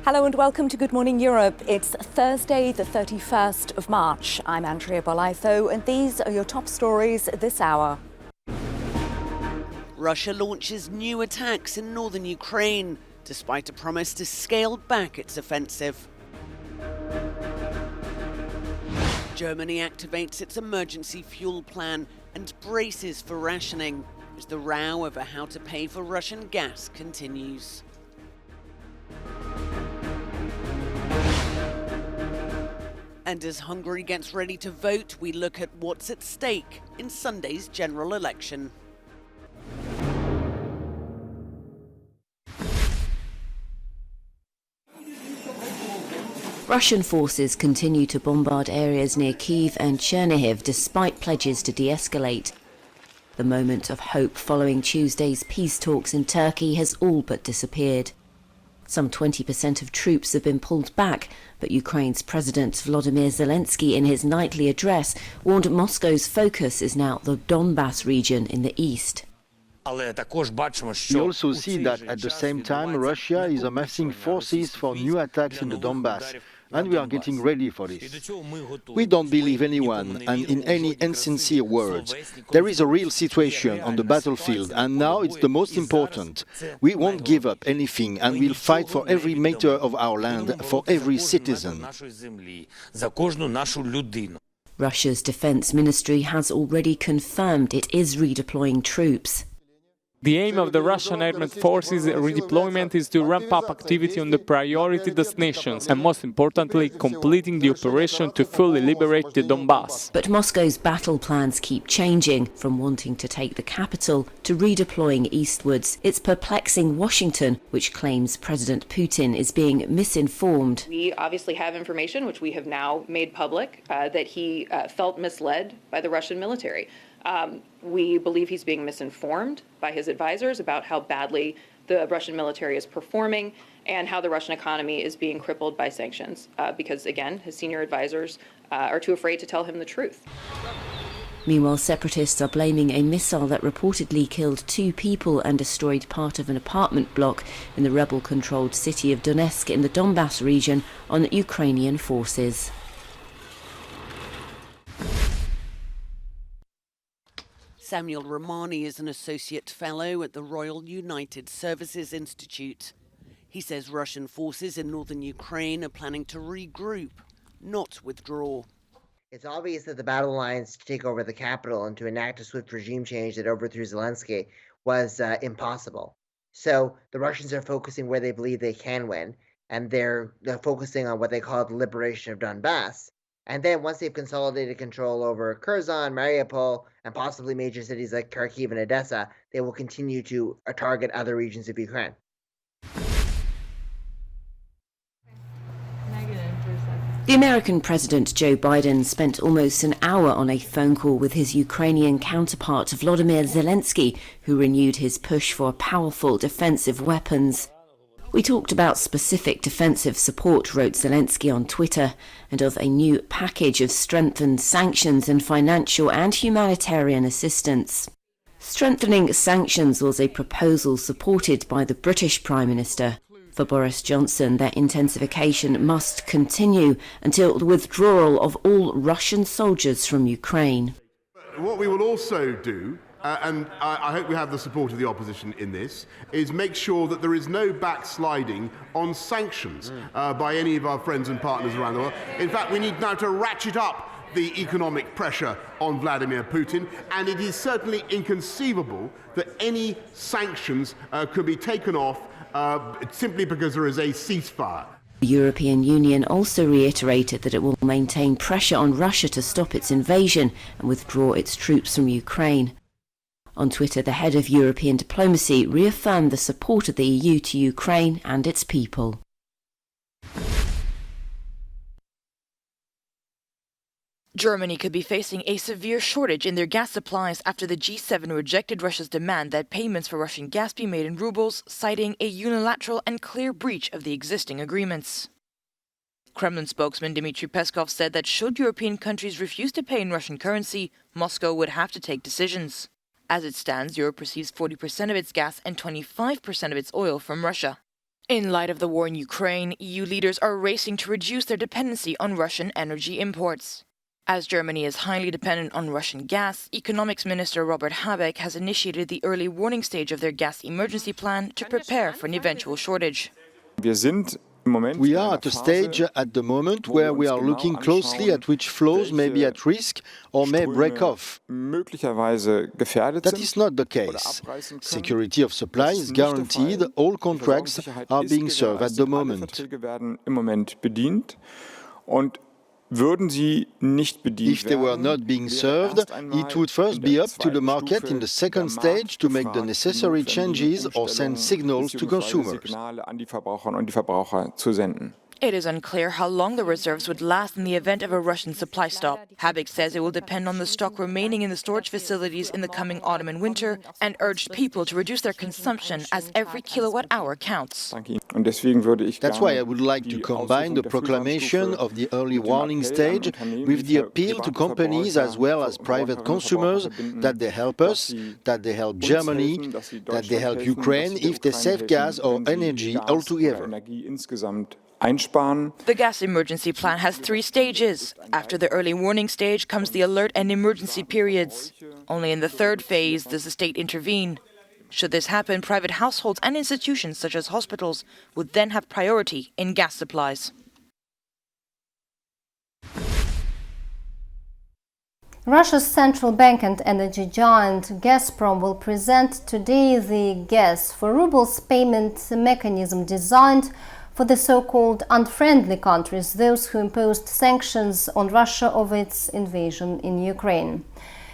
Hello and welcome to Good Morning Europe. It's Thursday, the 31st of March. I'm Andrea Bolaitho, and these are your top stories this hour. Russia launches new attacks in northern Ukraine, despite a promise to scale back its offensive. Germany activates its emergency fuel plan and braces for rationing as the row over how to pay for Russian gas continues. And as Hungary gets ready to vote, we look at what's at stake in Sunday's general election. Russian forces continue to bombard areas near Kyiv and Chernihiv despite pledges to de-escalate. The moment of hope following Tuesday's peace talks in Turkey has all but disappeared. Some 20% of troops have been pulled back, but Ukraine's President Volodymyr Zelensky in his nightly address warned Moscow's focus is now the Donbass region in the east. We also see that at the same time Russia is amassing forces for new attacks in the Donbass, and we are getting ready for this. We don't believe anyone, and in any insincere words. There is a real situation on the battlefield, and now it's the most important. We won't give up anything, and we'll fight for every meter of our land, for every citizen. Russia's defense ministry has already confirmed it is redeploying troops. The aim of the Russian armed forces redeployment is to ramp up activity on the priority destinations and, most importantly, completing the operation to fully liberate the Donbass. But Moscow's battle plans keep changing, from wanting to take the capital to redeploying eastwards. It's perplexing Washington, which claims President Putin is being misinformed. We obviously have information, which we have now made public, that he felt misled by the Russian military. We believe he's being misinformed by his advisors about how badly the Russian military is performing and how the Russian economy is being crippled by sanctions, because, again, his senior advisors are too afraid to tell him the truth. Meanwhile, separatists are blaming a missile that reportedly killed 2 people and destroyed part of an apartment block in the rebel-controlled city of Donetsk in the Donbass region on Ukrainian forces. Samuel Romani is an associate fellow at the Royal United Services Institute. He says Russian forces in northern Ukraine are planning to regroup, not withdraw. It's obvious that the battle lines to take over the capital and to enact a swift regime change that overthrew Zelensky was impossible. So the Russians are focusing where they believe they can win, and they're focusing on what they call the liberation of Donbass. And then once they've consolidated control over Kherson, Mariupol, and possibly major cities like Kharkiv and Odessa, they will continue to target other regions of Ukraine. The American President Joe Biden spent almost an hour on a phone call with his Ukrainian counterpart Volodymyr Zelensky, who renewed his push for powerful defensive weapons. We talked about specific defensive support, wrote Zelensky on Twitter, and of a new package of strengthened sanctions and financial and humanitarian assistance. Strengthening sanctions was a proposal supported by the British Prime Minister. For Boris Johnson, their intensification must continue until the withdrawal of all Russian soldiers from Ukraine. What we will also do, and I hope we have the support of the opposition in this, is make sure that there is no backsliding on sanctions by any of our friends and partners around the world. In fact, we need now to ratchet up the economic pressure on Vladimir Putin, and it is certainly inconceivable that any sanctions could be taken off simply because there is a ceasefire. The European Union also reiterated that it will maintain pressure on Russia to stop its invasion and withdraw its troops from Ukraine. On Twitter, the head of European diplomacy reaffirmed the support of the EU to Ukraine and its people. Germany could be facing a severe shortage in their gas supplies after the G7 rejected Russia's demand that payments for Russian gas be made in rubles, citing a unilateral and clear breach of the existing agreements. Kremlin spokesman Dmitry Peskov said that should European countries refuse to pay in Russian currency, Moscow would have to take decisions. As it stands, Europe receives 40% of its gas and 25% of its oil from Russia. In light of the war in Ukraine, EU leaders are racing to reduce their dependency on Russian energy imports. As Germany is highly dependent on Russian gas, Economics Minister Robert Habeck has initiated the early warning stage of their gas emergency plan to prepare for an eventual shortage. We are at a stage at the moment where we are looking closely at which flows may be at risk or may break off. That is not the case. Security of supply is guaranteed. All contracts are being served at the moment. If they were not being served, it would first be up to the market in the second stage to make the necessary changes or send signals to consumers. It is unclear how long the reserves would last in the event of a Russian supply stop. Habeck says it will depend on the stock remaining in the storage facilities in the coming autumn and winter, and urged people to reduce their consumption as every kilowatt hour counts. That's why I would like to combine the proclamation of the early warning stage with the appeal to companies as well as private consumers that they help us, that they help Germany, that they help Ukraine if they save gas or energy altogether. The gas emergency plan has 3 stages. After the early warning stage comes the alert and emergency periods. Only in the 3rd phase does the state intervene. Should this happen, private households and institutions such as hospitals would then have priority in gas supplies. Russia's central bank and energy giant Gazprom will present today the gas for rubles payment mechanism designed for the so-called unfriendly countries, those who imposed sanctions on Russia over its invasion in Ukraine.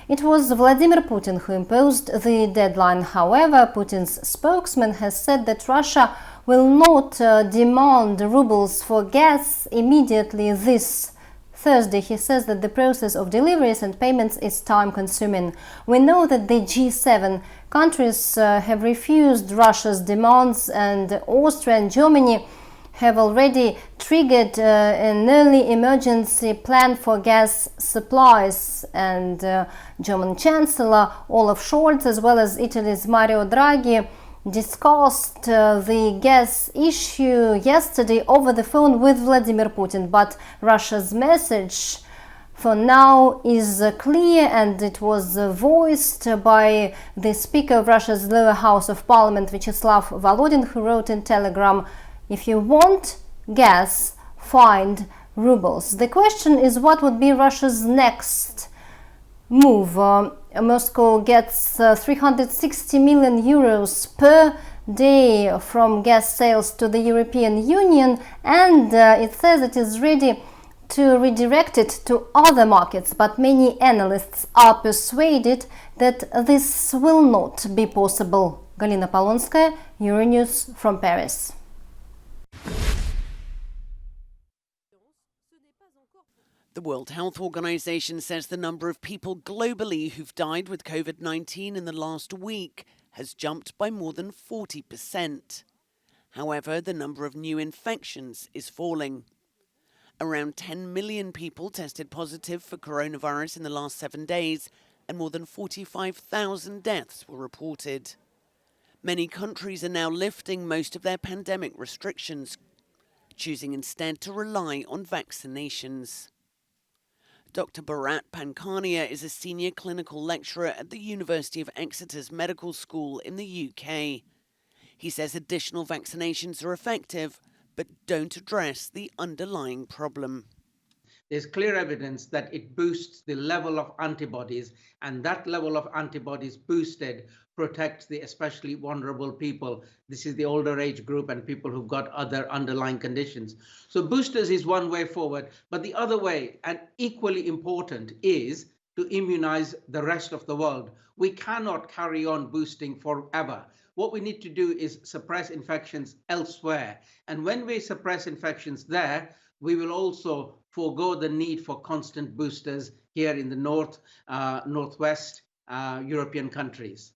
It was Vladimir Putin who imposed the deadline. However, Putin's spokesman has said that Russia will not demand rubles for gas immediately this Thursday. He says that the process of deliveries and payments is time-consuming. We know that the G7 countries have refused Russia's demands, and Austria and Germany have already triggered an early emergency plan for gas supplies, and German Chancellor Olaf Scholz as well as Italy's Mario Draghi discussed the gas issue yesterday over the phone with Vladimir Putin. But Russia's message for now is clear, and it was voiced by the Speaker of Russia's lower house of parliament, Vyacheslav Volodin, who wrote in Telegram, "If you want gas, find rubles." The question is, what would be Russia's next move? Moscow gets 360 million euros per day from gas sales to the European Union, and it says it is ready to redirect it to other markets, but many analysts are persuaded that this will not be possible. Galina Polonskaya, Euronews from Paris. The World Health Organization says the number of people globally who've died with COVID-19 in the last week has jumped by more than 40%. However, the number of new infections is falling. Around 10 million people tested positive for coronavirus in the last 7 days, and more than 45,000 deaths were reported. Many countries are now lifting most of their pandemic restrictions, choosing instead to rely on vaccinations. Dr. Bharat Pankania is a senior clinical lecturer at the University of Exeter's Medical School in the UK. He says additional vaccinations are effective, but don't address the underlying problem. There's clear evidence that it boosts the level of antibodies, and that level of antibodies boosted protects the especially vulnerable people. This is the older age group and people who've got other underlying conditions. So boosters is one way forward, but the other way, and equally important, is to immunize the rest of the world. We cannot carry on boosting forever. What we need to do is suppress infections elsewhere. And when we suppress infections there, we will also forego the need for constant boosters here in the northwest European countries.